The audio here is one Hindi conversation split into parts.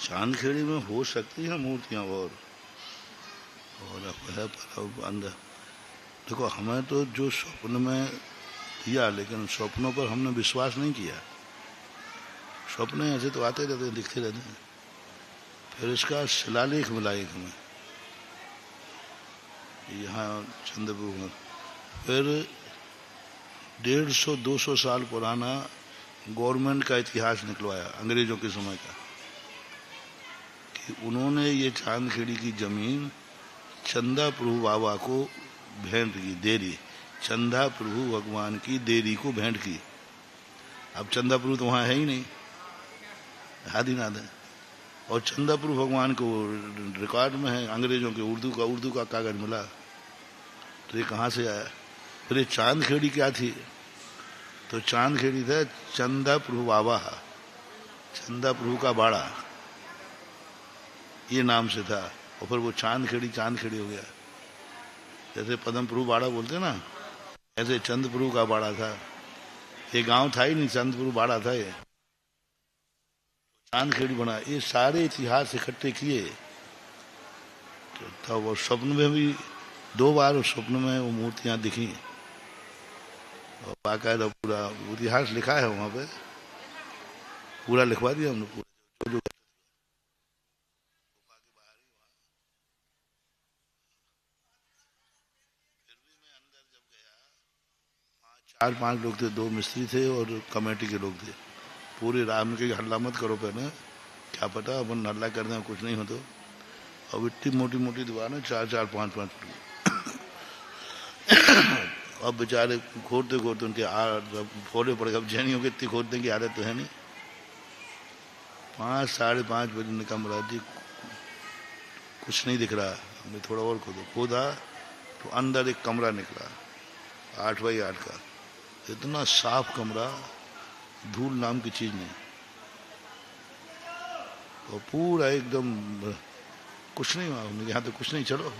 चांदखेड़ी में हो सकती है मूर्तियां और है पर अंदर देखो, हमें तो जो स्वप्न में दिया, लेकिन स्वप्नों पर हमने विश्वास नहीं किया। स्वप्न ऐसे तो आते रहते हैं, दिखते रहते हैं। फिर इसका शिलालेख मिला एक हमें यहाँ चंद्रपुर में। फिर 150-200 साल पुराना गवर्नमेंट का इतिहास निकलवाया अंग्रेजों के समय का, कि उन्होंने ये चांदखेड़ी की जमीन चंदा प्रभु बाबा को भेंट की, देरी चंदा प्रभु भगवान की देरी को भेंट की। अब चंदा प्रभु तो वहां है ही नहीं, आदिनाथ है। और चंदा प्रभु भगवान को रिकॉर्ड में है अंग्रेजों के, उर्दू का कागज मिला। तो ये कहाँ से आया? फिर ये चांदखेड़ी क्या थी? तो चांदखेड़ी था चंदा प्रभु बाबा, चंदा प्रभु का बाड़ा, ये नाम से था। और फिर वो चांदखेड़ी हो गया। जैसे पदम प्रभु बाड़ा बोलते ना, ऐसे चंद प्रभु का बाड़ा था। ये गांव था ही नहीं, चंद प्रभु बाड़ा था, ये चांदखेड़ी बना। ये सारे इतिहास इकट्ठे किए तो तब वो स्वप्न में भी 2 बार उस स्वप्न में वो मूर्तियां दिखी। और बाकायदा पूरा इतिहास लिखा है वहां पे, पूरा लिखवा दिया हमने पूरा जो 4-5 लोग थे, 2 मिस्त्री थे और कमेटी के लोग थे। पूरी रात में कहीं हल्ला मत करो, पहले क्या पता अपन हल्ला कर दें कुछ नहीं हो तो। अब इतनी मोटी मोटी दीवार है, 4-4, 5-5 फुट। अब बेचारे खोदते खोदते उनके फोड़े पड़ गए। अब जैनियों के इतनी खोदने की आदत तो है नहीं। 5-5:30 बजे निकल रहा जी, कुछ नहीं दिख रहा। हमने थोड़ा और खोदा तो अंदर एक कमरा निकला 8x8 का। इतना साफ कमरा, धूल नाम की चीज नहीं। और पूरा एकदम कुछ नहीं हुआ। हमने यहाँ तो कुछ नहीं, चलो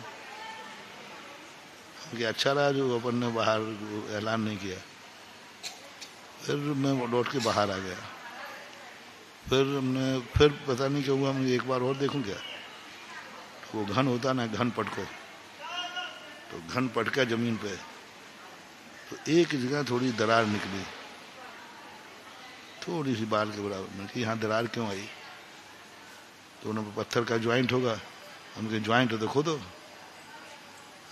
कि अच्छा रहा जो अपन ने बाहर ऐलान नहीं किया। फिर मैं लौट के बाहर आ गया। फिर पता नहीं क्यों हुआ, मैं एक बार और देखूं क्या। वो घन होता ना, घन पटको, तो घन पटका जमीन पे, तो एक जगह थोड़ी दरार निकली, थोड़ी सी बाल के बराबर में, कि यहाँ दरार क्यों आई। तो उन्होंने पत्थर का ज्वाइंट होगा, हमके ज्वाइंट हो तो खोदो।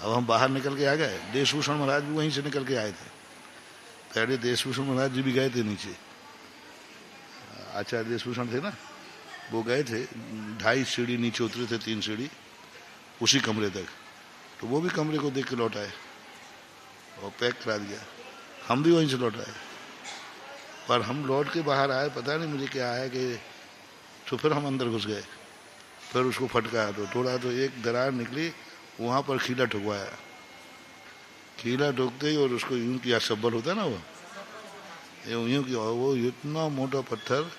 अब हम बाहर निकल के आ गए। देशभूषण महाराज भी वहीं से निकल के आए थे। पहले देशभूषण महाराज जी भी गए थे नीचे, आचार्य देशभूषण थे ना, वो गए थे। 2.5 सीढ़ी नीचे उतरे थे, 3 सीढ़ी उसी कमरे तक। तो वो भी कमरे को देख के लौट आए और पैक करा दिया। हम भी वहीं से लौट आए। पर हम लौट के बाहर आए, पता नहीं मुझे क्या है कि, तो फिर हम अंदर घुस गए। फिर उसको फटकाया तो थोड़ा, तो एक दरार निकली, वहां पर खीला ठुकवाया। खीला ठोकते ही और उसको यूं किया, सब्बल होता है ना, वो यूं किया। वो इतना मोटा पत्थर,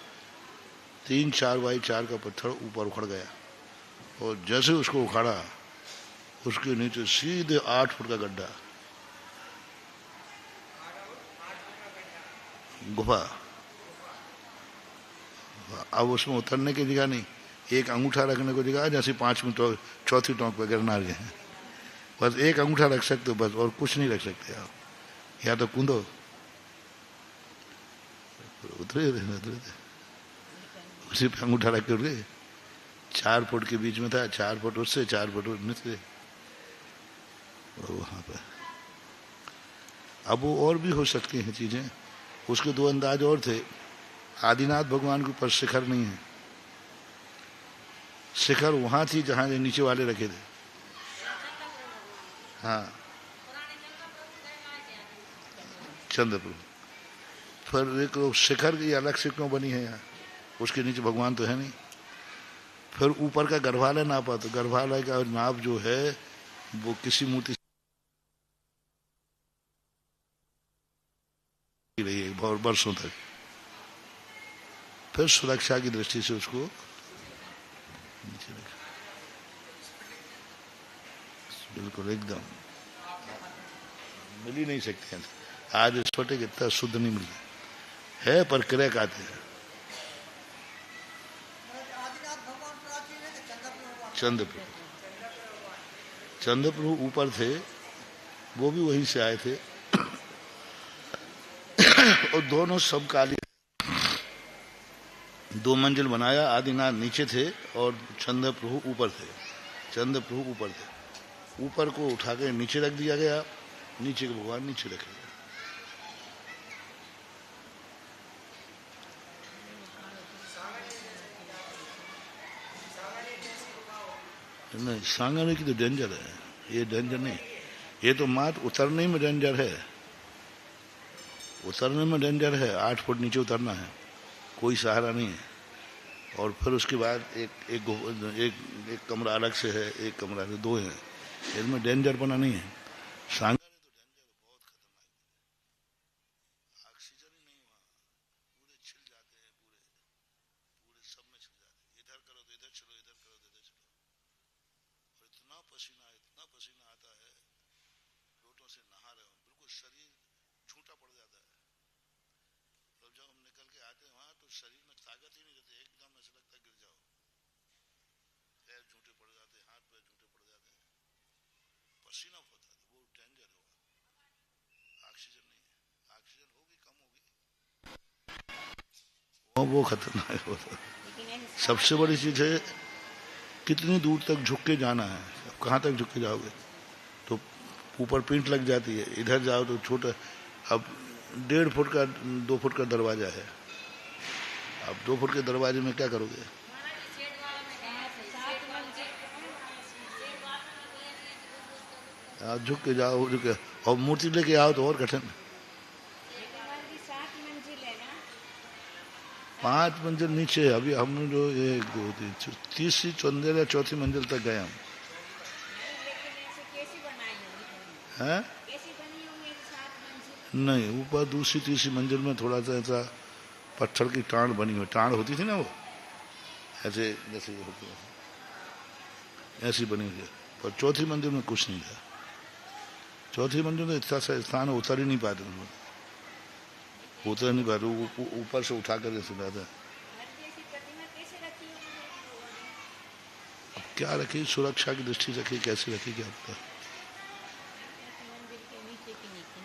3-4x4 का पत्थर ऊपर उखड़ गया। और जैसे उसको उखाड़ा, उसके नीचे सीधे 8 फुट का गड्ढा, गुफा। अब उसमें उतरने की जगह नहीं, एक अंगूठा रखने को जगह, जैसे 5वीं चौथी टोंक पर गिरनार गए। बस एक अंगूठा रख सकते हो बस, और कुछ नहीं रख सकते आप। या तो कूदो। उतरे उसी पे अंगूठा रख के उठे। 4 फुट के बीच में था, 4 फुट उससे, 4 फुट निकले वहां पर। अब वो और भी हो सकती हैं चीजें। उसके 2 अंदाज और थे। आदिनाथ भगवान के ऊपर शिखर नहीं है, शिखर वहां थी जहां ये नीचे वाले रखे थे। हाँ, चंद्रपुर। फिर एक शिखर की अलग से क्यों बनी है यहाँ, उसके नीचे भगवान तो है नहीं। फिर ऊपर का गर्भालय नापा तो गर्भालय का नाप जो है वो किसी मूर्ति से रही है बहुत वर्षों तक। फिर सुरक्षा की दृष्टि से उसको नीचे रखा, बिल्कुल एकदम मिल ही नहीं सकते हैं। आज स्फटिक इतना शुद्ध नहीं मिलता है, पर क्रैक आते हैं। चंद्रप्रभु, चंद्रप्रभु ऊपर थे, वो भी वहीं से आए थे। और दोनों समकालीन, दो मंजिल बनाया, आदिनाथ नीचे थे और चंद्रप्रभु ऊपर थे। चंद्रप्रभु ऊपर थे, ऊपर को उठा के नीचे रख दिया गया, नीचे के भगवान नीचे रखे गए। नहीं, सांगने की तो डेंजर है, ये डेंजर नहीं। ये तो मात उतरने में डेंजर है, उतरने में डेंजर है। 8 फुट नीचे उतरना है, कोई सहारा नहीं है। और फिर उसके बाद एक एक एक, एक कमरा अलग से है, एक कमरा से दो है, इसमें डेंजर बना नहीं है। सांगने तो डेंजर बहुत खतरनाक, ऑक्सीजन ही नहीं, वहाँ पूरे छिल जाते हैं, पूरे पूरे सब में छिल जाते हैं। इधर करो तो इधर चलो, इधर करो तो इधर चलो। और इतना पसीना आता है, लोटों से नहा रहे हो, बिल्कुल शरीर झूठा पड़ जाता है। तो जब हम निकल के आते हैं वहां तो शरीर में ताकत ही नहीं रहती, एकदम ऐसा लगता है गिर जाओ, पैर झूठे पड़ जाते हैं, हाथ पैर झूठे पड़ जाते हैं, पसीना बहुत आता है। वो डेंजर होगा, ऑक्सीजन नहीं है, ऑक्सीजन होगी कम होगी, वो खतरनाक होता है। सबसे बड़ी चीज है कितनी दूर तक झुक के जाना है, कहाँ तक झुक के जाओगे। तो ऊपर पिंट लग जाती है, इधर जाओ तो छोटा, अब 1.5 फुट का 2 फुट का दरवाजा है, अब 2 फुट के दरवाजे में क्या करोगे। झुक के जाओ, झुक के, और मूर्ति लेके आओ तो और कठिन। 5 मंजिल नीचे है। अभी हम जो ये 3री चौंदेर या 4थी मंजिल तक गए हम हैं। नहीं, ऊपर 2री 3री मंजिल में थोड़ा सा ऐसा पत्थर की टाँड़ बनी हुई, टाँड़ होती थी ना वो, ऐसे जैसे ये होती है, ऐसी बनी हुई है। पर 4थी मंजिल में कुछ नहीं था। 4थी मंजिल में इतना सा स्थान उतर ही नहीं पाते, उतर नहीं पाते, ऊपर से उठा कर ऐसे लाता है। अब क्या रखी, सुरक्षा की दृष्टि रखी, कैसे रखी क्या पता।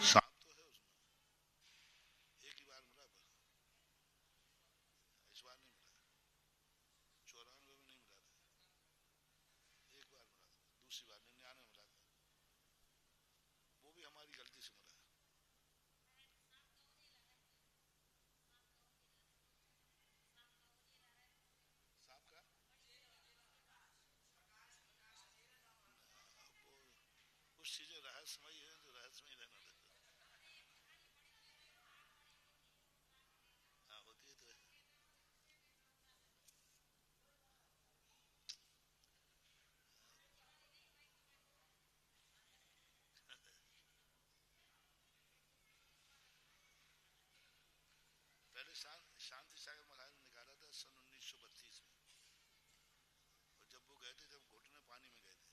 सांप तो है उसमें, एक ही बार मिला, पर इस बार नहीं मिला, 94 में नहीं मिला था, एक बार मिला था, दूसरी बार 99 में मिला था, वो भी हमारी गलती से मिला। सांप का वो कुछ चीजें रहस्यमयी है तो रहस्यमयी रहना देता। हाँ, होती है तो है। पहले शांति सागर महाराज ने निकाला था सन 1932 में, और जब वो गए थे जब घुटने पानी में गए थे,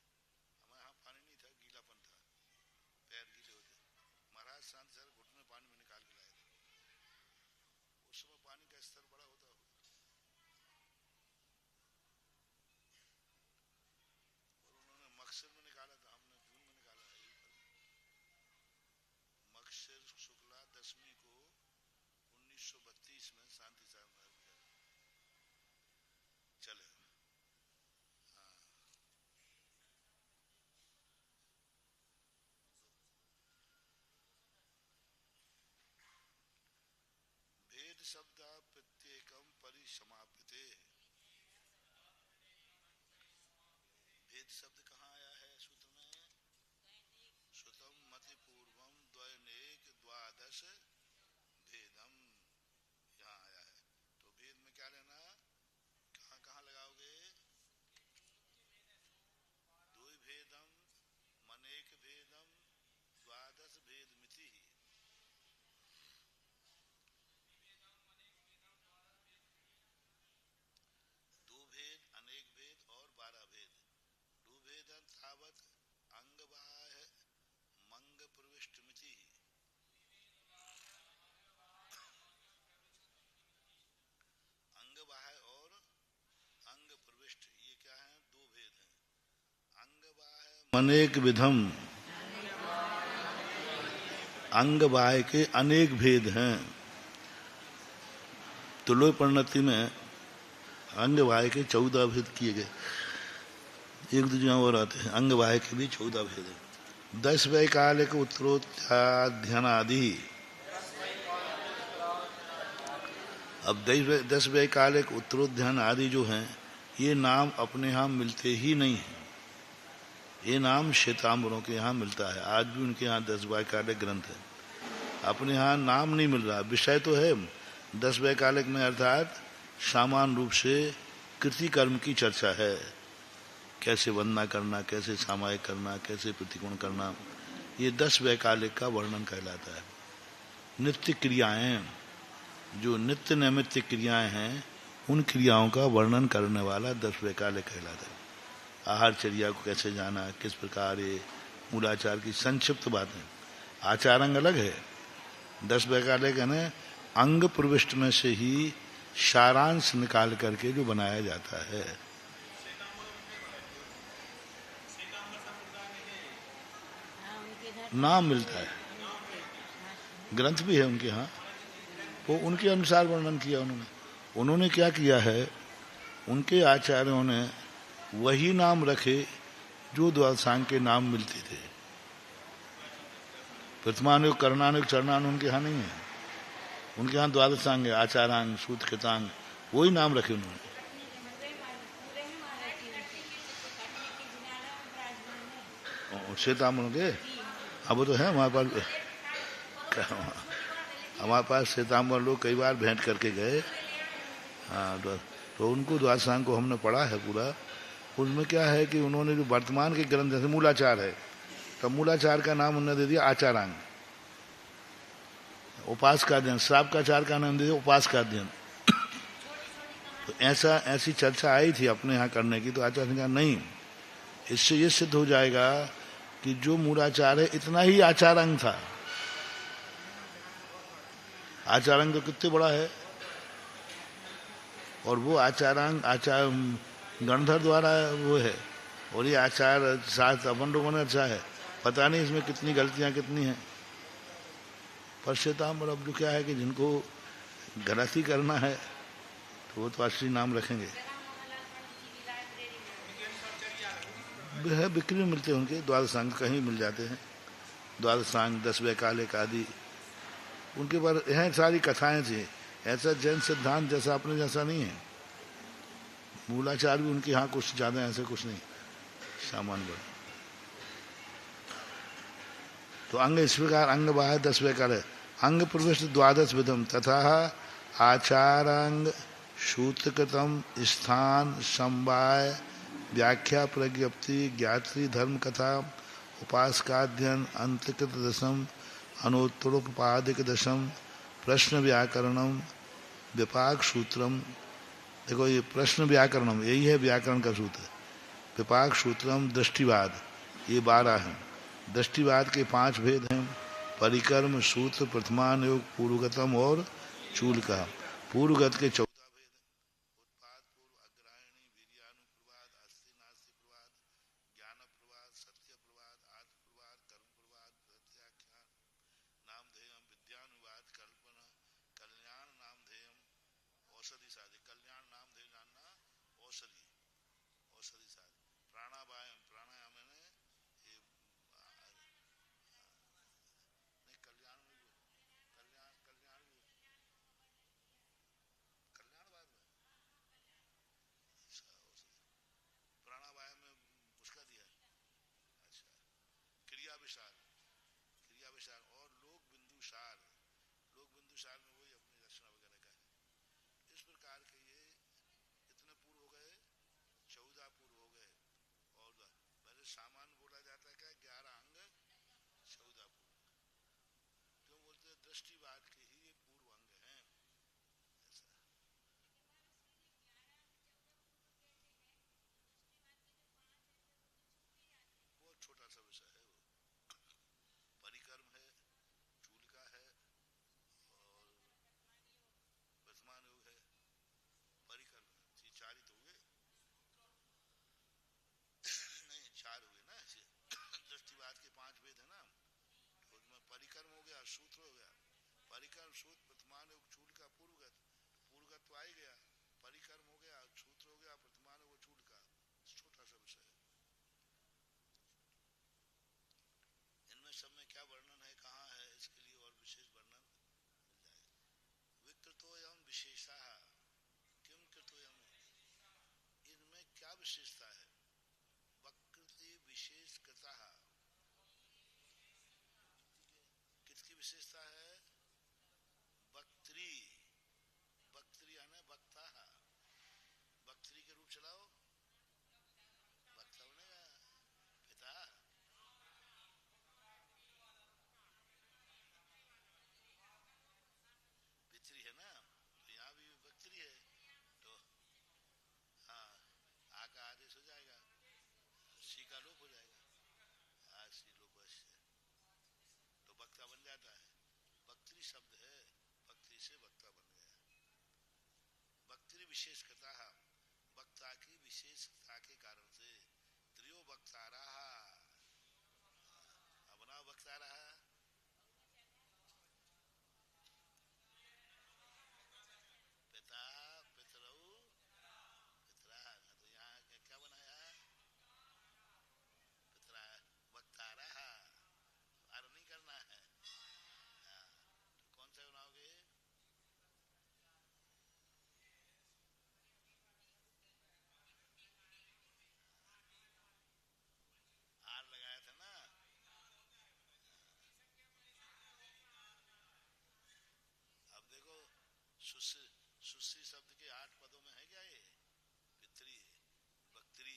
हमारे यहाँ पानी नहीं था, गीलापन था, पैर गीले होते, महाराज शांति सागर घुटने पानी में निकाल के लाए थे। उस समय पानी का स्तर बड़ा होता होगा, और उन्होंने मक्सर में निकाला था, हमने जून में निकाला है यही पर। मक्सर शुक्ला 10वीं को 1932 में शांति सागर महाराज चले। हाँ, भेद शब्द प्रत्येकम परिसमाप्यते, भेद शब्द कहाँ आया है सूत्र में? श्रुतम मति पूर्वम द्वैनेक द्वादश भेदम, यहाँ आया है। तो भेद में क्या लेना, कहाँ कहाँ लगाओगे? द्विभेदम मनेक भेदम द्वादश भेद मिति। दो भेद, अनेक भेद और 12 भेद। द्विभेदम तावत अंगबाह्य मंग प्रविष्ट मिति। अंगबाह्य और अंग प्रविष्ट, ये क्या है? दो भेद हैं। अंगबाह्य अनेक विधम, अंगबाह्य के अनेक भेद हैं। तुलोय परिणति में अंगबाह्य के 14 भेद किए गए, एक दूसरे और आते हैं। अंगबाह्य के भी 14 भेद हैं। 10 वैकालिक उत्तरोत्याध्ययन आदि। अब 10 वैकालिक उत्तरोध्यान आदि जो हैं, ये नाम अपने यहाँ मिलते ही नहीं हैं। ये नाम श्वेतांबरों के यहाँ मिलता है। आज भी उनके यहाँ 10 वैकालिक ग्रंथ है। अपने यहाँ नाम नहीं मिल रहा। विषय तो है 10 वैकालिक में, अर्थात सामान्य रूप से कृति कर्म की चर्चा है। कैसे वंदना करना, कैसे सामायिक करना, कैसे प्रतिकोण करना, ये 10 वैकालिक का वर्णन कहलाता है। नित्य क्रियाएं, जो नित्य नैमित्य क्रियाएं हैं, उन क्रियाओं का वर्णन करने वाला 10 वैकालिक कहलाता है। आहारचर्या को कैसे जाना, किस प्रकार, ये मूलाचार की संक्षिप्त बातें। आचारांग अलग है। 10 वैकालिक है ना, अंग प्रविष्ट में से ही सारांश निकाल करके जो बनाया जाता है। नाम मिलता है, ग्रंथ भी है उनके यहाँ, वो उनके अनुसार वर्णन किया उन्होंने। उन्होंने क्या किया है, उनके आचार्यों ने वही नाम रखे जो द्वादशांग के नाम मिलते थे। प्रथमानुग, करणानुग, चरणानुग उनके यहाँ नहीं है। उनके यहाँ द्वादशांग है, आचारांग, सूत्र कृतांग, वही नाम रखे उन्होंने। श्वेतांबर के अब वो तो है हमारे पास। हमारे पास श्वेतांबर लोग कई बार भेंट करके गए। हाँ, तो उनको द्वादशांग को हमने पढ़ा है पूरा। उसमें क्या है कि उन्होंने जो वर्तमान के ग्रंथ, जैसे मूलाचार है, तो मूलाचार का नाम उन्होंने दे दिया आचारांग। उपास का अध्ययन, श्राप का चार का नाम दे दिया उपास का अध्ययन। तो ऐसी चर्चा आई थी अपने यहाँ करने की, तो आचार्य ने कहा नहीं, इससे ये सिद्ध हो जाएगा कि जो मूलाचार है इतना ही आचारांग था। आचारांग तो कितने बड़ा है, और वो आचारांग आचार गणधर द्वारा वो है, और ये आचार साथ अपन लोगों ने अच्छा है। पता नहीं इसमें कितनी गलतियां कितनी हैं। पर श्वेतांबर अब जो क्या है कि जिनको गलती करना है तो वो तो असली नाम रखेंगे। बिक्री में मिलते हैं उनके द्वादशांग, कहीं मिल जाते हैं द्वादशांग, 10 वैकालिक आदि। उनके पर हैं सारी कथाएं थी। ऐसा जैन सिद्धांत जैसा अपने जैसा नहीं है। मूलाचार भी उनके यहाँ कुछ ज्यादा ऐसे कुछ नहीं, सामान्य बड़ा। तो अंग इस प्रकार अंग बाह्य 10 वैकालिक, अंग प्रविष्ट द्वादश विधम तथा आचारांग सूत्रकृतम स्थान समवाय व्याख्या प्रज्ञप्ति ज्ञात्री धर्म कथा उपासकाध्ययन अंतकृत दशम अनुत्तरोपादिक दशम प्रश्न व्याकरणम विपाक सूत्रम। देखो ये प्रश्न व्याकरणम, यही है व्याकरण का सूत्र। विपाक सूत्रम दृष्टिवाद, ये 12 हैं। दृष्टिवाद के 5 भेद हैं, परिकर्म, सूत्र, प्रथमान योग, पूर्वगतम और चूल का। पूर्वगत के 14 भेद, उत्पाद पूर्व, अग्रायणी, वीर्यानुप्रवाद, अस्थि नास्ति प्रवाद, ज्ञान प्रवाद, सत्य प्रवाद, आत्म प्रवाद, कर्म प्रवाद, प्रत्याख्यान, नामधेयम, विद्यानुवाद, कल्पना, कल्याण नामधेयम, औषधि साधि, कल्याण नामधेय जानना, औषधि, औषधि साधि, प्राणायाम, प्राणायाम है ये नहीं, कल्याण कल्याण कल्याण कल्याणवाद में प्राणायाम में उसका दृष्टिवाद के ही ये पूर्व अंग हैं। ऐसा बहुत छोटा सा विषय है वो। परिकर्म है, चूलिका है, और वर्तमान योग है। परिकर्म ये चार ही तो हुए। नहीं, चार हुए ना ऐसे। दृष्टिवाद के 5 वेद है ना, तो उसमें परिकर्म हो गया, सूत्र हो गया। परिकर्म सूत्र वर्तमान योग चूलिका पूर्वगत, पूर्वगत तो आ ही गया। परिकर्म हो गया, सूत्र हो गया, वर्तमान योग चूलिका। छोटा सा विषय है। इनमें सब में क्या वर्णन है, कहाँ है, इसके लिए और विशेष वर्णन मिल जाएगा। विकृतोयम विशेषा किम कृतोयम, इनमें क्या विशेषता है। वक्रति विशेष कृता, किसकी विशेषता है। वक्त्री, वक्त्री यानी वक्ता, वक्त्री के रूप चलाओ, वक्ता बनेगा। पिता, पितरी है ना, तो यहाँ भी वक्त्री है। तो हाँ, आ का आदेश हो जाएगा, सी का लोप हो जाएगा, आ सी लोप तो वक्ता बन जाता है। वक्त्री शब्द है, वक्त्री से वक्ता बन गया। वक्त्री विशेष करता, वक्ता की विशेषता के कारण से। त्रियो वक्ता रहा, अपना वक्ता रहा। पिता, पितरऊ, पितरा, तो यहाँ क्या बनाया, पितरा, वक्ता रहा, आर नहीं करना है। हाँ, तो कौन सा बनाओगे। आर लगाया था ना। अब देखो, सुश्री शब्द के 8 पदों में है क्या ये। पितरी, वक्त्री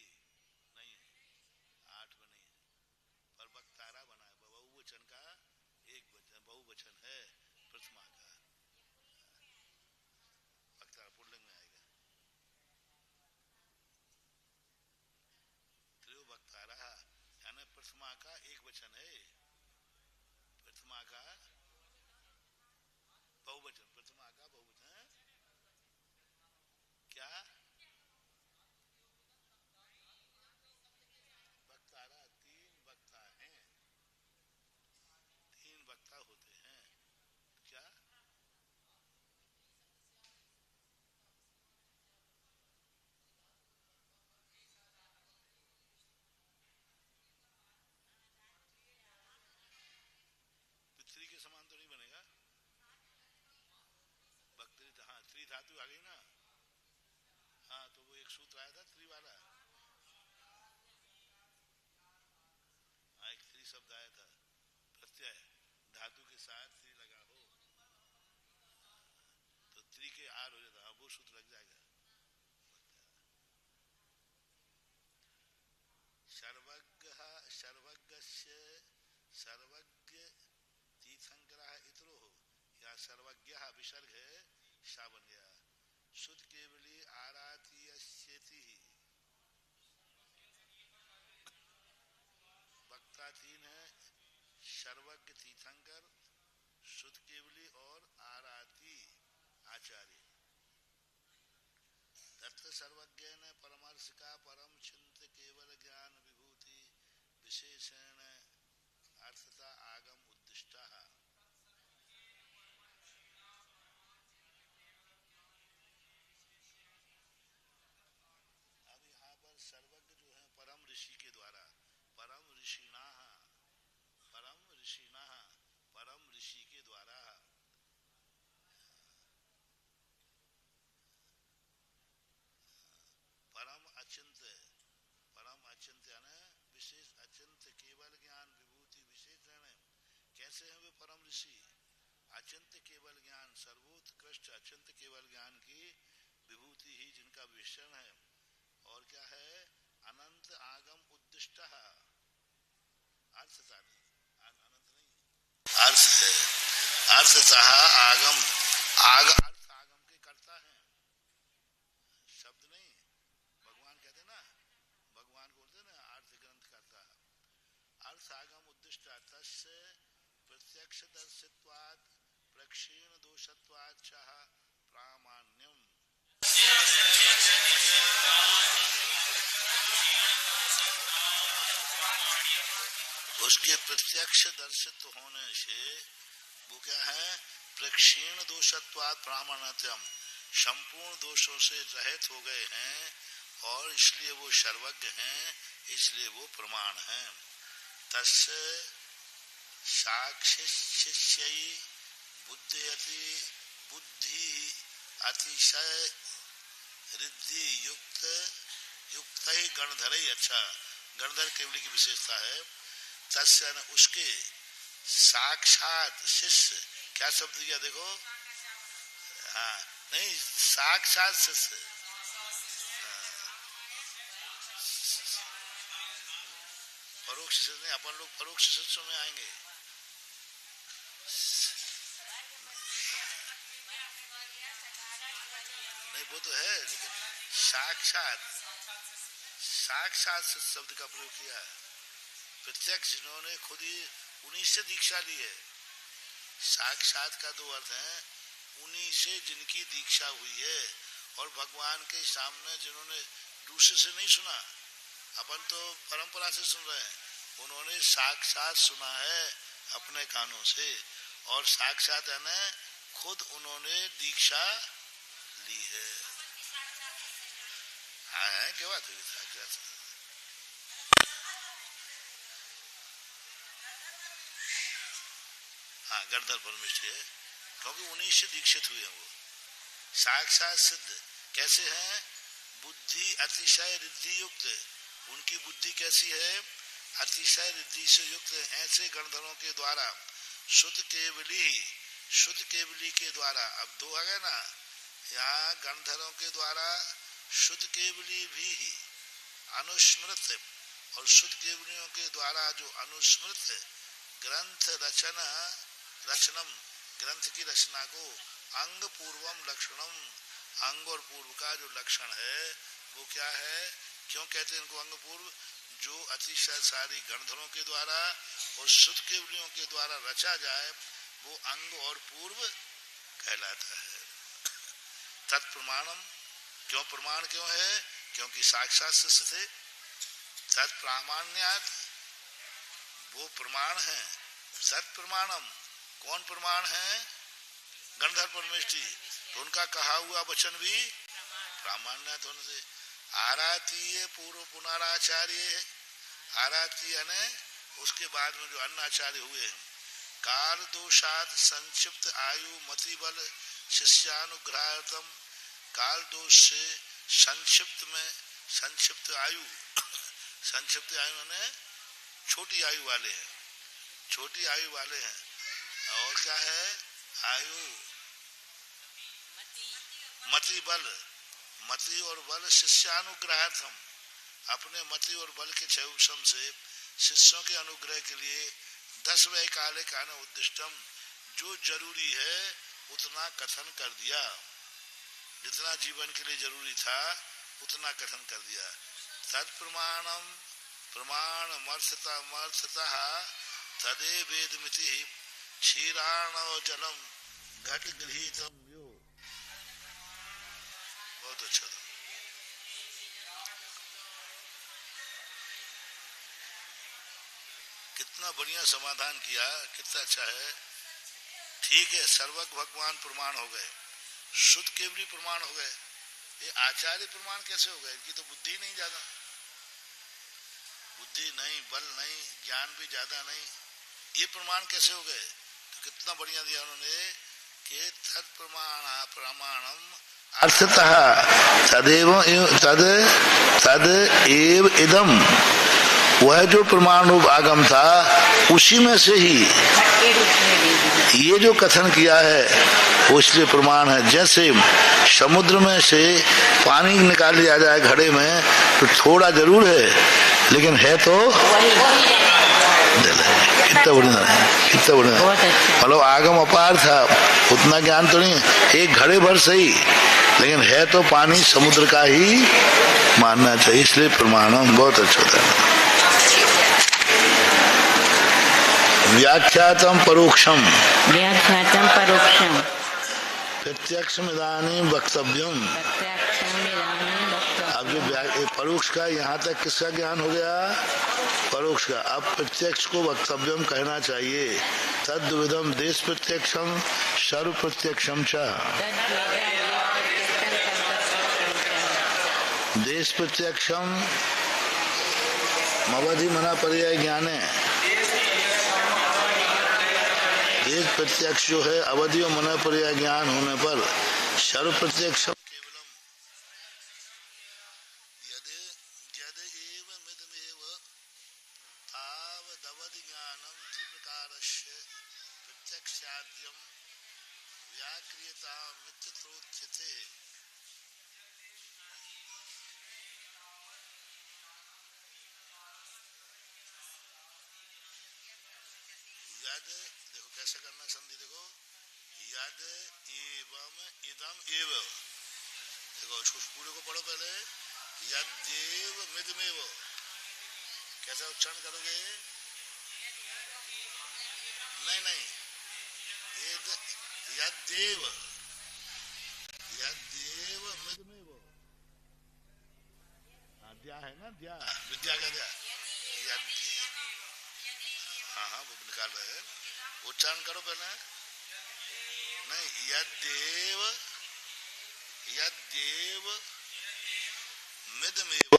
नहीं है, 8 में नहीं है। पर वक्तारा बना है, बहुवचन का एक वचन, बहुवचन है प्रथमा का। वक्तारा पुल्लिंग में आएगा। त्रियो वक्तारा यानी प्रथमा का एक वचन है। प्रथमा का बहुवचन, प्रथमा का बहुवचन क्या। वक्तारा 3 वक्ता हैं, 3 वक्ता होते हैं। क्या, पितरी के समान तो नहीं बनेगा। वक्त्री, हाँ, त्रि धातु आ गई ना। हाँ, तो वो एक सूत्र आया था त्रि वाला। हाँ, एक त्रि शब्द आया था, प्रत्यय धातु के साथ त्रि लगा हो तो त्रि के आर हो जाता, वो सूत्र लग जाएगा। सर्वज्ञ, सर्वज्ञस्य, सर्वज्ञ तीर्थंकर इतरो हो, या सर्वज्ञ विसर्ग है, शा बन गया। शुद्ध केवली आराती, वक्ता 3 है, सर्वज्ञ तीर्थंकर, शुद्ध केवली और आराती आचार्य। तत्र सर्वज्ञ ने परमर्श का परम चिंत केवल ज्ञान विभूति विशेषण अर्थता आगम उद्दिष्टा। अब यहाँ पर सर्वज्ञ जो है परम ऋषि के द्वारा, परम ऋषिना, परम ऋषिना, परम ऋषि के द्वारा। परम अचिंत, परम अचिंत यानी विशेष अचिंत केवल ज्ञान विभूति विशेषण। कैसे है वे परम ऋषि। अचिंत केवल ज्ञान, सर्वोत्कृष्ट अचिंत केवल ज्ञान की विभूति ही जिनका विशेषण है। और क्या है, अनंत आगम उद्दिष्ट, अर्थ था नहीं, अनंत नहीं, अर्थ है, अर्थतः आगम आगम के करता है, शब्द नहीं। भगवान कहते ना, भगवान बोलते ना अर्थ ग्रंथ करता। अर्थ आगम उद्दिष्ट तस्य प्रत्यक्ष दर्शित्वात् प्रक्षीण दोषत्वात् च प्रामाण्यम। उसके प्रत्यक्ष दर्शित होने से वो क्या है, प्रक्षीण दोषत्वात् प्रामाण्यम, संपूर्ण दोषों से रहित हो गए हैं और इसलिए वो सर्वज्ञ हैं, इसलिए वो प्रमाण हैं। तस्य साक्षिष्यै बुद्धि अतिशय रिद्धि युक्त ही गणधर ही। अच्छा, गणधर केवली की विशेषता है। तस्य उसके साक्षात शिष्य, क्या शब्द दिया देखो, हाँ नहीं, साक्षात शिष्य, परोक्ष शिष्य नहीं, अपन लोग परोक्ष शिष्यों में आएंगे। नहीं वो तो है, लेकिन साक्षात शब्द का प्रयोग किया है। प्रत्यक्ष जिन्होंने खुद ही उन्हीं से दीक्षा ली है। साक्षात का दो अर्थ है, उन्हीं से जिनकी दीक्षा हुई है, और भगवान के सामने जिन्होंने दूसरे से नहीं सुना, अपन तो परंपरा से सुन रहे हैं, उन्होंने साक्षात सुना है अपने कानों से, और साक्षात है ना खुद उन्होंने दीक्षा ली है। हाँ क्या बात हुई साक्षात। हाँ गणधर परमेश्वर है, क्योंकि उन्हीं से दीक्षित हुए हैं वो। साक्षात सिद्ध कैसे हैं, बुद्धि अतिशय रिद्धि युक्त, उनकी बुद्धि कैसी है, अतिशय रिद्धि से युक्त। ऐसे गणधरों के द्वारा शुद्ध केवली के द्वारा, अब दो आ गए ना, यहाँ गणधरों के द्वारा शुद्ध केवली भी अनुस्मृत, और शुद्ध केवलियों के द्वारा जो अनुस्मृत ग्रंथ रचनम, ग्रंथ की रचना को अंग पूर्वम लक्षणम, अंग और पूर्व का जो लक्षण है वो क्या है, क्यों कहते हैं इनको अंग पूर्व, जो अतिशय सारी गणधरों के द्वारा और शुद्ध केवलियों के द्वारा रचा जाए वो अंग और पूर्व कहलाता है। तत्प्रमाणम, क्यों प्रमाण क्यों है, क्योंकि साक्षात शिष्य थे। तत्प्रामाण्यात, वो प्रमाण है। सत्प्रमाणम, कौन प्रमाण है, गणधर परमेष्ठी, तो उनका कहा हुआ वचन भी प्रामाण्य होने से। आरातीय पूर्व पुनराचार्य, आरातीय ने उसके बाद में जो अन्नाचार्य हुए, काल दोषात संक्षिप्त आयु मति बल शिष्यानुग्रहतम, काल दोष से संक्षिप्त आयु ने छोटी आयु वाले हैं, छोटी आयु वाले हैं। और क्या है, आयु मति और बल शिष्यानुग्रहार्थम, अपने मति और बल के क्षयम से शिष्यों के अनुग्रह के लिए 10 वैकाले कान उद्दिष्टम, जो जरूरी है उतना कथन कर दिया, जितना जीवन के लिए जरूरी था उतना कथन कर दिया। तत्प्रमाणम प्रमाण मर्थतः तदे वेदमिति क्षीराण जलम घट गृहीतम यो। बहुत अच्छा था। कितना बढ़िया समाधान किया, कितना अच्छा है। ठीक है, सर्वज्ञ भगवान प्रमाण हो गए, शुद्ध केवली प्रमाण हो गए, ये आचार्य प्रमाण कैसे हो गए, इनकी तो बुद्धि नहीं ज्यादा, बुद्धि नहीं, बल नहीं, ज्ञान भी ज्यादा नहीं, ये प्रमाण कैसे हो गए। तो कितना बढ़िया दिया उन्होंने कि तद प्रमाणम अर्थतः तद एव इदम, वह जो प्रमाण रूप आगम था उसी में से ही ये जो कथन किया है वो इसलिए प्रमाण है। जैसे समुद्र में से पानी निकाल लिया जाए घड़े में तो थोड़ा जरूर है, लेकिन है तो कितना बढ़िया, कितना बढ़िया। मतलब आगम अपार था, उतना ज्ञान तो नहीं, एक घड़े भर सही, लेकिन है तो पानी समुद्र का ही मानना चाहिए, इसलिए प्रमाणम बहुत अच्छा था। व्याख्यातम परोक्षम, व्याख्यातम परोक्षम, प्रत्यक्षम इदानीं वक्तव्यम। अब जो परोक्ष का यहाँ तक किसका ज्ञान हो गया? परोक्ष का। अब प्रत्यक्ष को वक्तव्यम कहना चाहिए। तद्विधम देश प्रत्यक्षम सर्व प्रत्यक्षम च। देश प्रत्यक्षम अवधि मना पर्याय ज्ञान है। देश प्रत्यक्ष जो है अवधि और मना पर्याय ज्ञान होने पर सर्व प्रत्यक्षम केवलम यद एव मिदमेव तावदवधि ज्ञानम त्रिप्रकारस्य प्रत्यक्षाद्यम व्याक्रियतां मित्यत्रोच्यते। देखो कैसे करना संधि, देखो यद एवं इदम एव, देखो इसको पूरे को पढ़ो पहले। यद देव मिदमेव, कैसा उच्चारण करोगे? नहीं नहीं, यद देव मिदमेव, द्या है ना, द्या विद्या का द्या, हाँ हाँ वो निकाल रहे हैं, उच्चारण करो पहले। नहीं, यद्देव मिदमेव,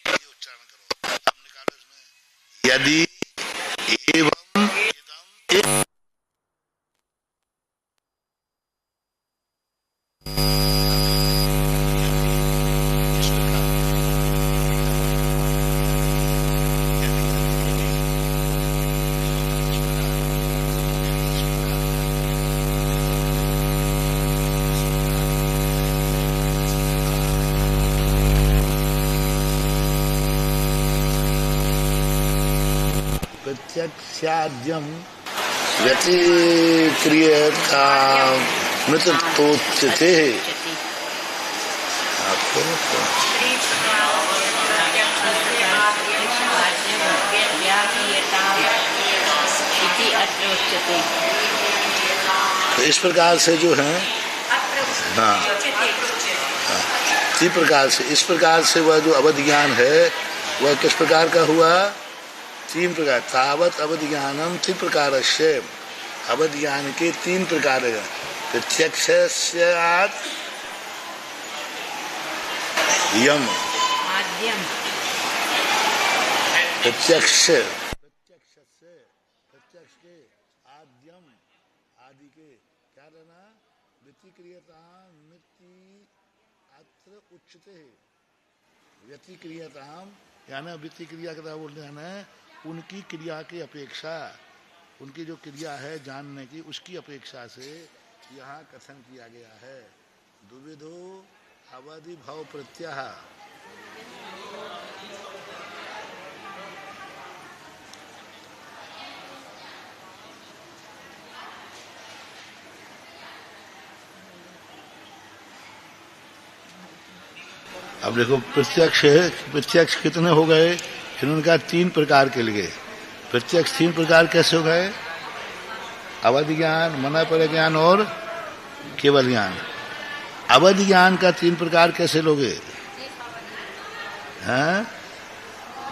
ये उच्चारण करो। अब निकालो इसमें यदि एवं इदम एव। प्रत्यक्षाद्यम व्यतिक्रियतामृतोच्यते। आपको तो इस प्रकार से जो है, हाँ इसी प्रकार से, इस प्रकार से वह जो अवधि ज्ञान है वह किस प्रकार का हुआ? तीन प्रकार। तावत अवधि ज्ञानम त्रि प्रकारस्य, अवधि ज्ञान के तीन प्रकार है। प्रत्यक्षस्यात् यम, प्रत्यक्ष के आद्यम, आदि के क्या लेना? व्यतिक्रियताम मिति अत्र उच्यते। व्यतिक्रियताम यानी व्यतिक्रिया का बोलते हैं उनकी क्रिया की अपेक्षा, उनकी जो क्रिया है जानने की, उसकी अपेक्षा से यहाँ कथन किया गया है। दुविधो अवधि भाव प्रत्याह, अब देखो प्रत्यक्ष है, प्रत्यक्ष कितने हो गए? इन्होंने कहा तीन प्रकार के लिए। प्रत्यक्ष तीन प्रकार कैसे हो गए? अवधि ज्ञान, मना पर ज्ञान और केवल ज्ञान। अवधि ज्ञान का तीन प्रकार कैसे लोगे? हैं?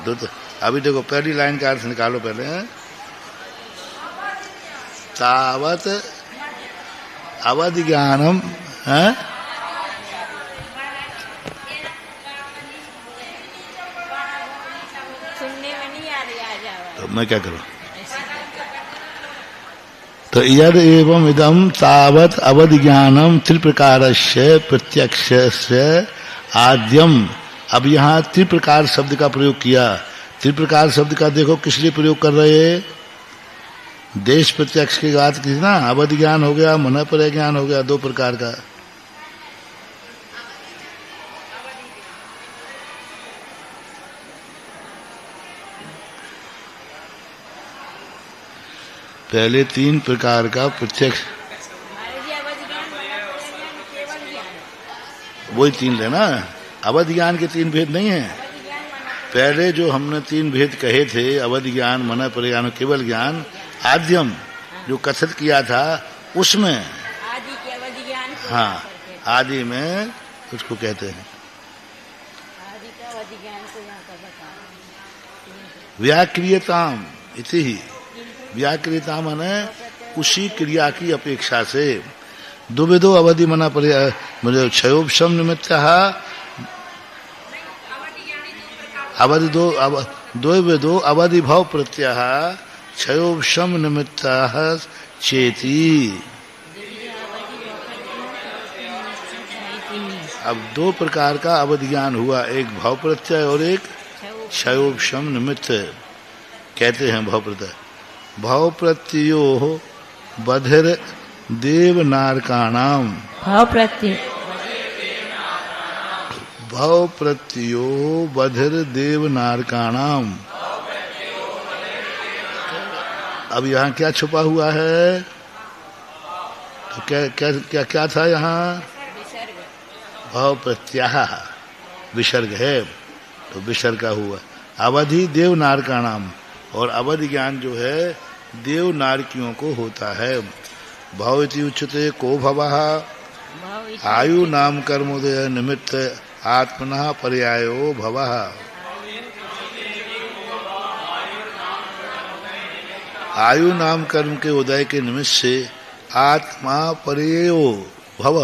दो तो अभी देखो पहली लाइन का अर्थ निकालो पहले। तावत अवधि ज्ञानम, है तो मैं क्या करूं? तो यद एवं इदम तावत अवधि ज्ञानम त्रिप्रकारस्य प्रत्यक्षस्य आद्यम। अब यहाँ त्रिप्रकार शब्द का प्रयोग किया। त्रिप्रकार शब्द का देखो किस लिए प्रयोग कर रहे हैं? देश प्रत्यक्ष की बात की ना, अवधि ज्ञान हो गया, मन पर ज्ञान हो गया, दो प्रकार का। पहले 3 प्रकार का प्रत्यक्ष, वही 3 लेना। अवध ज्ञान के 3 भेद नहीं है। पहले जो हमने 3 भेद कहे थे, अवध ज्ञान, मन प्रज्ञान, केवल ज्ञान, आद्यम जो कथित किया था उसमें, हाँ आदि में उसको कहते हैं व्याक्रियताम इति ही। व्याक्रियता माने उसी क्रिया की अपेक्षा से। दुविधो अवधि मना पर क्षयोपशम निमित्त अवधि दो विधो अवधि भाव प्रत्यय क्षयोपशम निमित्त चेती। अब 2 प्रकार का अवधि ज्ञान हुआ, एक भाव प्रत्यय और एक क्षयोपशम निमित्त। कहते हैं भाव प्रत्यय, भाव प्रत्ययो बधिर देव नारकाणाम। भाव प्रत्यय, भाव प्रत्ययो बधिर देव नारकाणाम। अब यहाँ क्या छुपा हुआ है? तो क्या क्या क्या, क्या था यहाँ? भाव प्रत्याह विसर्ग है, तो विसर्ग का हुआ। अवधि देव नारकाणाम, और अवधि ज्ञान जो है देव नारकियों को होता है। भाव इति उच्यते को भवः आयु नाम कर्मोदय निमित्त आत्मनः पर्यायो भवः। आयु नाम कर्म के उदय के निमित्त से आत्मा पर्यायो भव।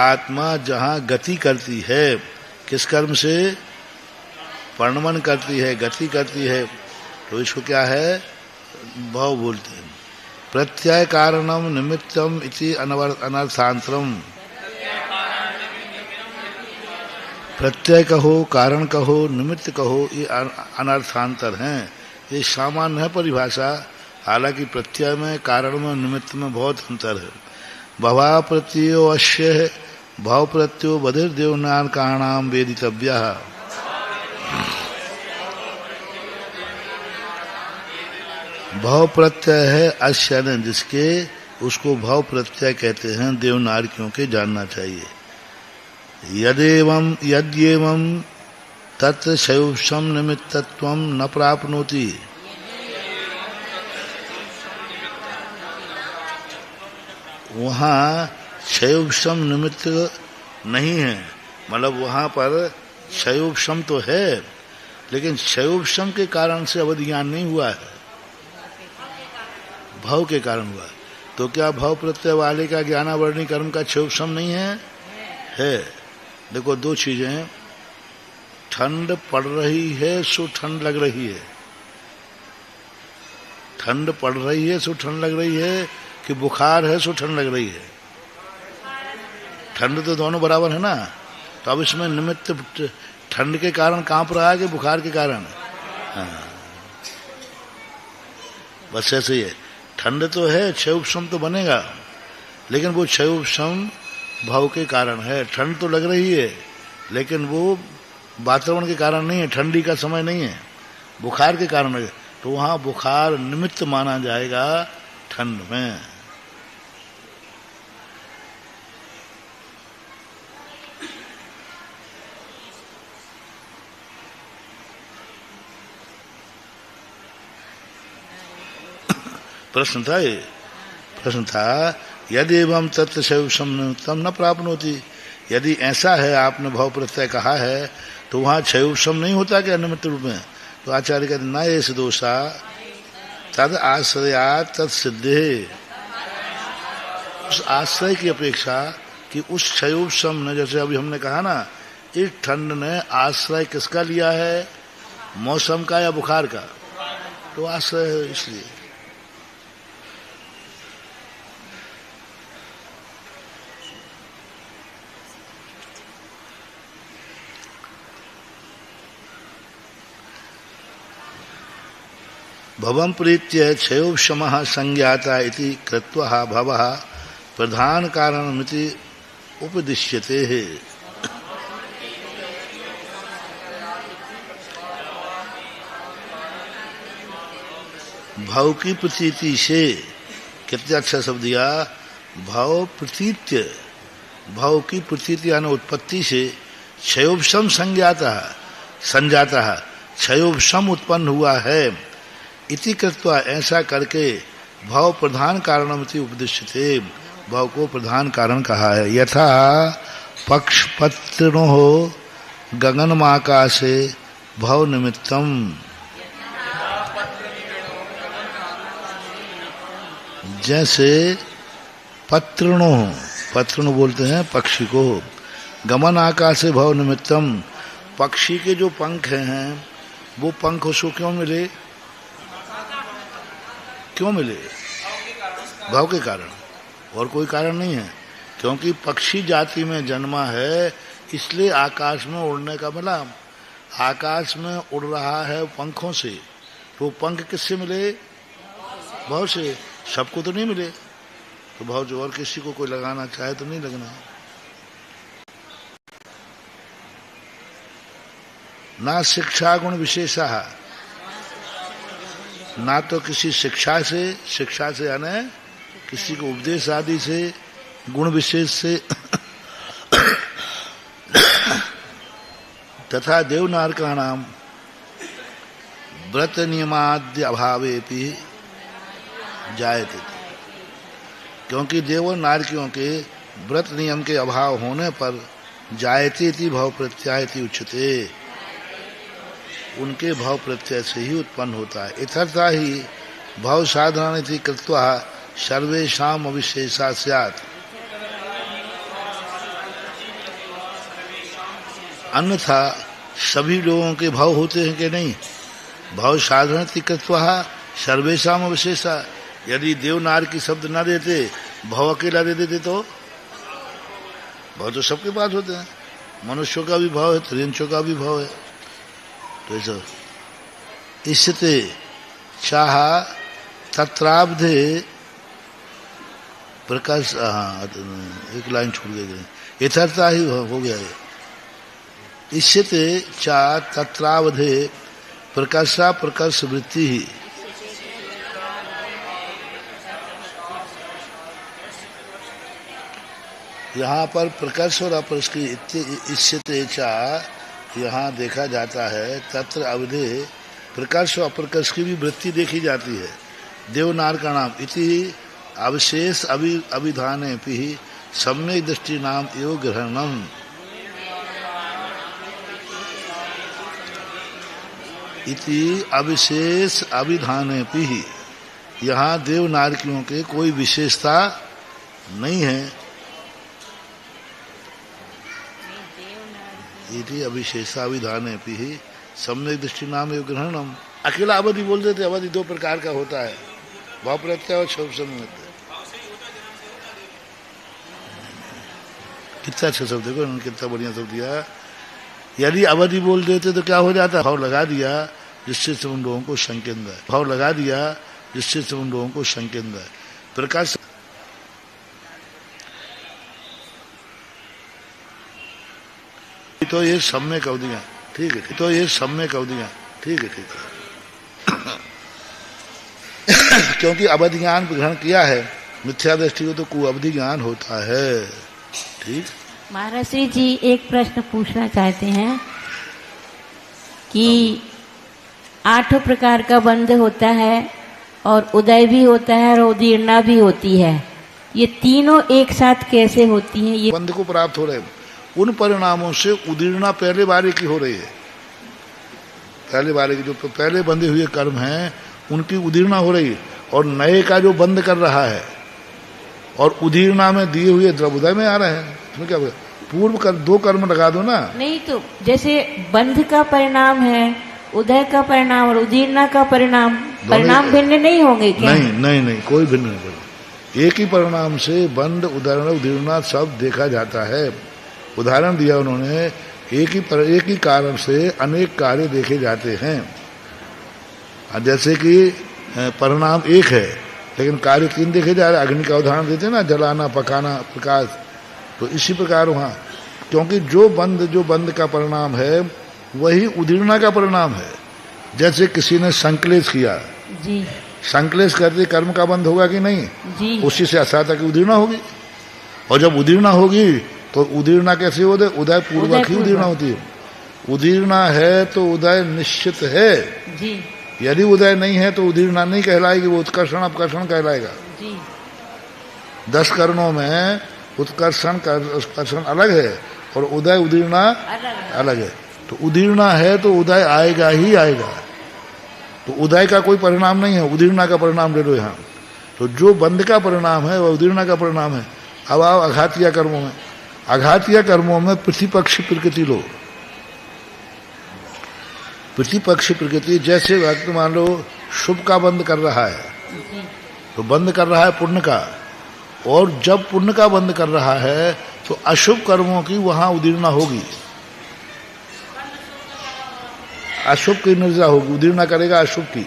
आत्मा जहाँ गति करती है, किस कर्म से? वर्णमन करती है, गति करती है, तो इसको क्या है? भाव बोलते हैं। प्रत्यय कारणम निमित्तम इति अनर्थांतरम। प्रत्यय कहो, कारण कहो, निमित्त कहो, ये अनर्थांतर हैं। ये सामान्य है परिभाषा, हालांकि प्रत्यय में, कारण में, निमित्त में बहुत अंतर है। भवा प्रत्ययो अश्य भाव प्रत्यो बधिर देवनान कारणाम वेदितव्यः। भाव प्रत्यय है अश्य ने जिसके, उसको भाव प्रत्यय कहते हैं, देवनारकियों के जानना चाहिए। यद्येवं तत् शैवसम निमित्तत्वं न प्राप्नोति। वहाँ शैवसम निमित्त नहीं है, मतलब वहाँ पर शैवसम तो है, लेकिन शैवसम के कारण से अवधि ज्ञान नहीं हुआ है, भाव के कारण हुआ। तो क्या भाव प्रत्यय वाले का ज्ञानावरणी कर्म का क्षयोपशम नहीं है? है। देखो 2 चीजें हैं, ठंड पड़ रही है सो ठंड लग रही है, ठंड पड़ रही है सो ठंड लग रही है, कि बुखार है सो ठंड लग रही है? ठंड तो दोनों बराबर है ना। तो अब इसमें निमित्त ठंड के कारण कांप रहा है कि बुखार के कारण? हाँ, बस ऐसे ही है। ठंड तो है, क्षयोपशम तो बनेगा, लेकिन वो क्षयोपशम भाव के कारण है। ठंड तो लग रही है, लेकिन वो वातावरण के कारण नहीं है, ठंडी का समय नहीं है, बुखार के कारण है। तो वहाँ बुखार निमित्त माना जाएगा ठंड में। प्रश्न था ये, प्रश्न था यदि एवं तत्व शैवसम निमित्तम न प्राप्नोति। यदि ऐसा है, आपने भाव प्रत्यय कहा है, तो वहाँ क्षयोपशम नहीं होता क्या निमित्त रूप में? तो आचार्य कहते न एष दोषा तद आश्रयात् तद सिद्धे। उस आश्रय की अपेक्षा कि उस क्षयोपशम ने, जैसे अभी हमने कहा ना, इस ठंड ने आश्रय किसका लिया है? मौसम का या बुखार का? तो आश्रय है इसलिए। भवं प्रीत्य क्षयोपशमः संज्ञाता इति कृत्वा भवः प्रधान कारणमिति उपदिश्यते है। भाव की प्रतीति से, कितना अच्छा शब्द दिया, भाव प्रतीत्य, भाव की प्रतीति यानी उत्पत्ति से क्षयोपशम संजाता है, क्षयोपशम उत्पन्न हुआ है। इति कृत्वा, ऐसा करके भाव प्रधान कारणमिति उपदिश्यते, भाव को प्रधान कारण कहा है। यथा पक्षपत्रो गगनमाकाशे भाव निमित्तम, जैसे पत्रणो बोलते हैं पक्षी को, गमन आकाशे भाव निमित्तम, पक्षी के जो पंख हैं वो पंख उसको क्यों मिले? भाव के कारण, और कोई कारण नहीं है। क्योंकि पक्षी जाति में जन्मा है, इसलिए आकाश में उड़ने का मिला। आकाश में उड़ रहा है पंखों से, तो पंख किससे मिले? भाव से। सबको तो नहीं मिले, तो भाव जो और किसी को कोई लगाना चाहे तो नहीं लगना। ना शिक्षा गुण विशेषा, ना तो किसी शिक्षा से यानी किसी को उपदेश आदि से, गुण विशेष से, तथा देवनारकाणाम व्रत नियमाद्य अभावेपि जायते, क्योंकि देव नारकियों के व्रत नियम के अभाव होने पर जायते इति भाव प्रत्यायति उच्यते, उनके भाव प्रत्यय से ही उत्पन्न होता है। इतरता ही भाव साधना इति कृत्वा सर्वेषाम अविशेषा स्यात्, अन्यथा सभी लोगों के भाव होते हैं कि नहीं? भाव साधना इति कृत्वा सर्वेषाम अविशेषा, यदि देवनार की शब्द न देते, भाव अकेला दे देते तो भाव तो सबके पास होते हैं। मनुष्यों का भी भाव है, त्रियंशों का भी भाव है। तो ऐसा इससे चाह तत्राब्धे प्रकाश, एक लाइन छूट गई, यथार्था ही हो गया है। इससे चाह तत्रावधे प्रकाशा प्रकर्ष वृत्ति ही, यहाँ पर प्रकर्ष और अपरस की इससे चाह यहाँ देखा जाता है। तत्र अवधे प्रकर्ष और अप्रकर्ष की भी वृत्ति देखी जाती है। देवनार का नाम इति अविशेष अभिधाने भी सम्यक दृष्टि नाम एवं ग्रहणम, इति अविशेष अभिधाने भी, यहाँ देवनारकियों के कोई विशेषता नहीं है। इति अविशेषाविधाने भी सम्यक दृष्टि नाम एवं ग्रहणम। अकेला अवधि बोल देते, अवधि दो प्रकार का होता है, भाव प्रत्यय और क्षोभ सम्यक। कितना अच्छा शब्द, देखो उन्होंने कितना बढ़िया शब्द दिया। यदि अवधि बोल देते तो क्या हो जाता? भाव लगा दिया जिससे उन लोगों को संकेंद्र है, भाव लगा दिया जिससे उन लोगों को संकेंद्र है। प्रकाश तो ये सम्यक अवधियां, ठीक है, तो ये सम्यक अवधियां, ठीक है, ठीक है। क्योंकि अवधि ज्ञान ग्रहण किया है, मिथ्या दृष्टि को तो कुअवधि ज्ञान होता है। ठीक। महाराज श्री जी एक प्रश्न पूछना चाहते हैं कि 8 प्रकार का बंध होता है और उदय भी होता है और उदीर्णा भी होती है, ये तीनों एक साथ कैसे होती हैं? ये बंध को प्राप्त हो रहे हैं, उन परिणामों से उदीर्णा पहले बारे की हो रही है। पहले बारे की जो पहले बंधे हुए कर्म हैं उनकी उदीर्णा हो रही है, और नए का जो बंद कर रहा है और उदीर्णा में दिए हुए द्रव्योदय में आ रहे हैं। तुम्हें क्या पूर्व कर दो कर्म लगा दो ना। नहीं तो जैसे बंध का परिणाम है, उदय का परिणाम और उदीर्णा का परिणाम भिन्न नहीं होंगे क्या? नहीं नहीं नहीं, कोई भिन्न नहीं। एक ही परिणाम से बंध उदय उदीर्णा सब देखा जाता है। उदाहरण दिया उन्होंने, एक ही कारण से अनेक कार्य देखे जाते हैं। जैसे कि परिणाम एक है लेकिन कार्य 3 देखे जा रहे। अग्नि का उदाहरण देते ना, जलाना, पकाना, प्रकाश। तो इसी प्रकार वहाँ, क्योंकि जो बंध का परिणाम है वही उदीर्णा का परिणाम है। जैसे किसी ने संकलेश किया जी, संकलेश करते कर्म का बंध होगा कि नहीं? जी उसी से असाता की उदीर्णा होगी, और जब उदीर्णा होगी तो उदीर्णा कैसे होते? उदय पूर्वक ही उदीर्णा होती है। उदीर्णा है तो उदय निश्चित है जी यदि उदय नहीं है तो उदीर्णा नहीं कहलाएगी, वो उत्कर्षण अपकर्षण कहलाएगा। जी 10 करणों में उत्कर्षण उत्कर्षण अलग है और उदय उदीर्णा अलग है। तो उदीर्णा है तो उदय आएगा ही आएगा, तो उदय का कोई परिणाम नहीं है, उदीर्णा का परिणाम ले लो यहाँ। तो जो बंध का परिणाम है वह उदीर्णा का परिणाम है। अब आओ आघातीय कर्मों में। आघातीय कर्मों में प्रतिपक्षी प्रकृति लो। प्रतिपक्षी प्रकृति जैसे व्यक्ति मान लो शुभ का बंध कर रहा है, तो बंद कर रहा है पुण्य का, और जब पुण्य का बंद कर रहा है तो अशुभ कर्मों की वहां उदीर्णा होगी, अशुभ की निर्जा होगी, उदीर्णा करेगा अशुभ की।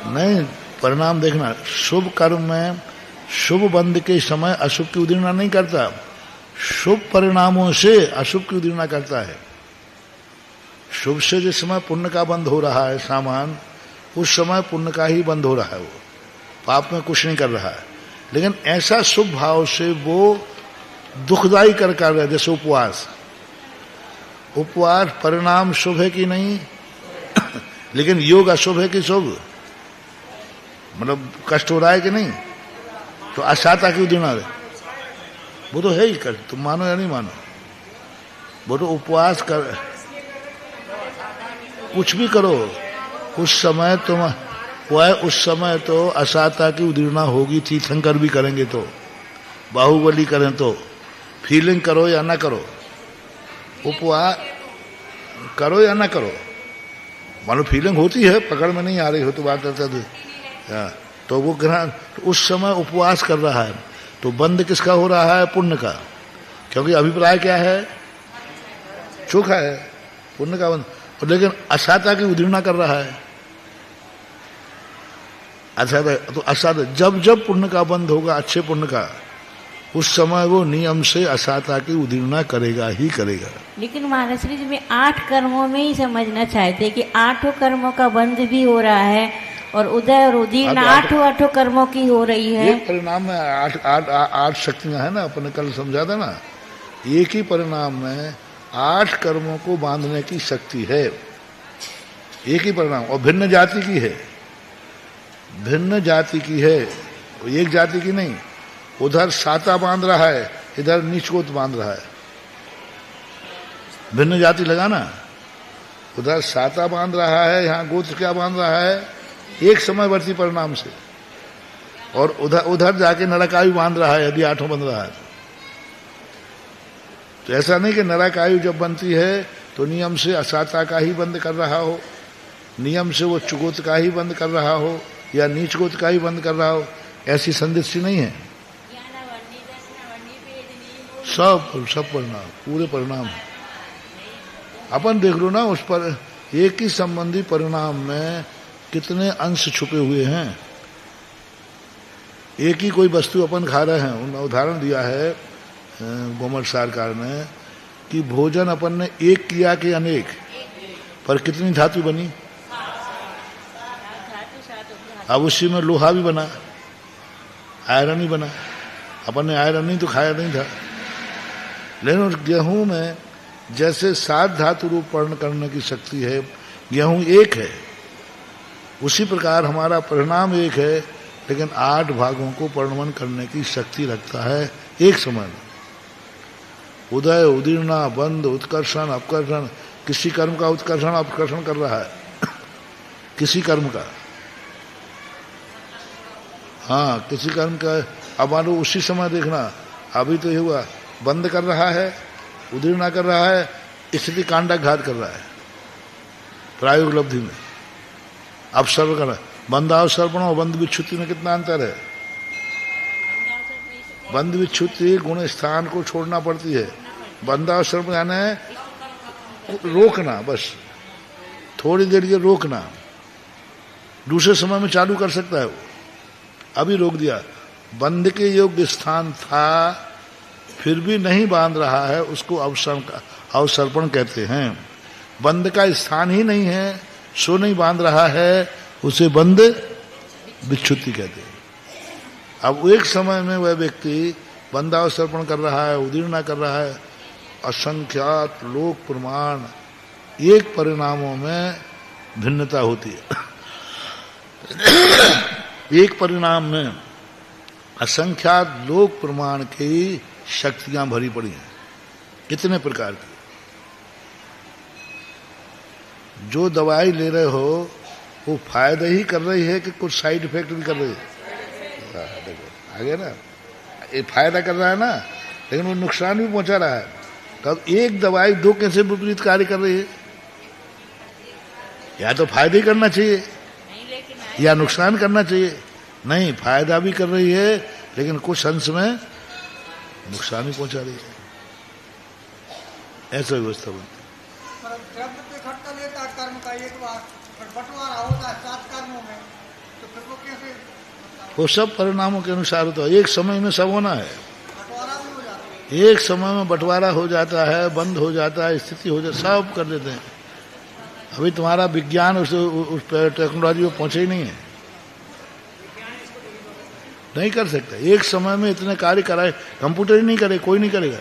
नहीं, परिणाम देखना, शुभ कर्म में शुभ बंध के समय अशुभ की उदीर्णा नहीं करता, शुभ परिणामों से अशुभ की उदीर्णा करता है। शुभ से जिस समय पुण्य का बंध हो रहा है सामान, उस समय पुण्य का ही बंध हो रहा है, वो पाप में कुछ नहीं कर रहा है। लेकिन ऐसा शुभ भाव से वो दुखदायी कर रहा है, जैसे उपवास। उपवास परिणाम शुभ है कि नहीं? लेकिन योग अशुभ है कि शुभ? मतलब कष्ट हो रहा है कि नहीं? तो असाता की उदीर्णा है, वो तो है ही कर, तुम मानो या नहीं मानो, वो तो उपवास कर, कुछ भी करो उस समय तुम वह उस समय तो असाता की उदीर्णा होगी। तीर्थंकर भी करेंगे तो, बाहुबली करें तो, फीलिंग करो या ना करो, उपवास करो या ना करो, मानो फीलिंग होती है, पकड़ में नहीं आ रही हो तो बात करता तो वो ग्रहण, तो उस समय उपवास कर रहा है, तो बंद किसका हो रहा है? पुण्य का। क्योंकि अभिप्राय क्या है? चोखा है, पुण्य का बंद। लेकिन असाता की उदीर्णा कर रहा है, असाता। तो असाता जब जब पुण्य का बंद होगा, अच्छे पुण्य का, उस समय वो नियम से असाता की उदीर्णा करेगा ही करेगा। लेकिन महाराज श्री जी में 8 कर्मों में ही समझना चाहते कि 8 कर्मों का बंध भी हो रहा है और उदय और उदीर्णा 8 कर्मों की हो रही है। एक परिणाम में 8 शक्तियां है ना, अपने कल समझा था ना, एक ही परिणाम में 8 कर्मों को बांधने की शक्ति है, एक ही परिणाम, और भिन्न जाति की है, भिन्न जाति की है, एक जाति की नहीं। उधर साता बांध रहा है, इधर नीचकोत बांध रहा है, भिन्न जाति लगाना। उधर साता बांध रहा है, यहाँ गोत्र क्या बांध रहा है, एक समयवर्ती परिणाम से, और उधर जाके नरकायु बांध रहा है, यदि 8 बंध रहा है तो ऐसा नहीं कि नरकायु जब बनती है तो नियम से असाता का ही बंद कर रहा हो, नियम से वो चुगोत का ही बंद कर रहा हो, या नीचगोत का ही बंद कर रहा हो, ऐसी संदिग्ध नहीं है। सब परिणाम, पूरे परिणाम अपन देख लो ना, उस पर एक ही संबंधी परिणाम में कितने अंश छुपे हुए हैं। एक ही कोई वस्तु अपन खा रहे हैं, उन्होंने उदाहरण दिया है गोमर सरकार ने कि भोजन अपन ने एक किया कि अनेक, पर कितनी धातु बनी? अब उसी में लोहा भी बना, आयरन ही बना। अपन ने आयरन नहीं तो खाया नहीं था। लेकिन उस गेहूं में जैसे 7 धातु रूप पर्ण करने की शक्ति है, गेहूं एक है, उसी प्रकार हमारा परिणाम एक है, लेकिन 8 भागों को परिणमन करने की शक्ति रखता है एक समय में। उदय, उदीर्णा, बंध, उत्कर्षण, अपकर्षण, किसी कर्म का उत्कर्षण अपकर्षण कर रहा है किसी कर्म का, हाँ किसी कर्म का। अब मान लो उसी समय देखना, अभी तो ये हुआ, बंद कर रहा है, उदीर्णा कर रहा है, स्थिति कांडाघात कर रहा है प्रायोगिक उपलब्धि में। अब सर्व करना, बंधावसर्पण और बंध विच्छुति में कितना अंतर है? बंध विच्छुति गुण स्थान को छोड़ना पड़ती है, बंधावसर्पण यानी रोकना, बस थोड़ी देर के रोकना, दूसरे समय में चालू कर सकता है वो, अभी रोक दिया। बंध के योग्य स्थान था फिर भी नहीं बांध रहा है, उसको अवसर्पण कहते हैं। बंद का स्थान ही नहीं है, सो नहीं बांध रहा है, उसे बंद विच्छुत्ति कहते हैं। अब एक समय में वह व्यक्ति बंधावसर्पण कर रहा है, उदीर्णा कर रहा है, असंख्यात लोक प्रमाण एक परिणामों में भिन्नता होती है। एक परिणाम में असंख्यात लोक प्रमाण की शक्तियां भरी पड़ी हैं, कितने प्रकार की। जो दवाई ले रहे हो वो फायदा ही कर रही है कि कुछ साइड इफेक्ट भी कर रही है? देखो आगे ना, ये फायदा कर रहा है ना, लेकिन वो नुकसान भी पहुंचा रहा है। तब एक दवाई दो कैसे विपरीत कार्य कर रही है? या तो फायदा ही करना चाहिए या नुकसान करना चाहिए। नहीं, फायदा भी कर रही है लेकिन कुछ अंश में नुकसान भी पहुंचा रही है। ऐसा व्यवस्था बनती है। कर्म का एक बार बंटवारा होता है 7 कर्मों में, तो फिर वो कैसे? वो सब परिणामों के अनुसार होता है। एक समय में सब होना है, बंटवारा भी हो जाता है। एक समय में बंटवारा हो जाता है, बंद हो जाता है, स्थिति हो जाती, सब कर देते हैं। अभी तुम्हारा विज्ञान उस टेक्नोलॉजी में पहुंचे ही नहीं है, नहीं कर सकता। एक समय में इतने कार्य कराए, कंप्यूटर ही नहीं करे, कोई नहीं करेगा।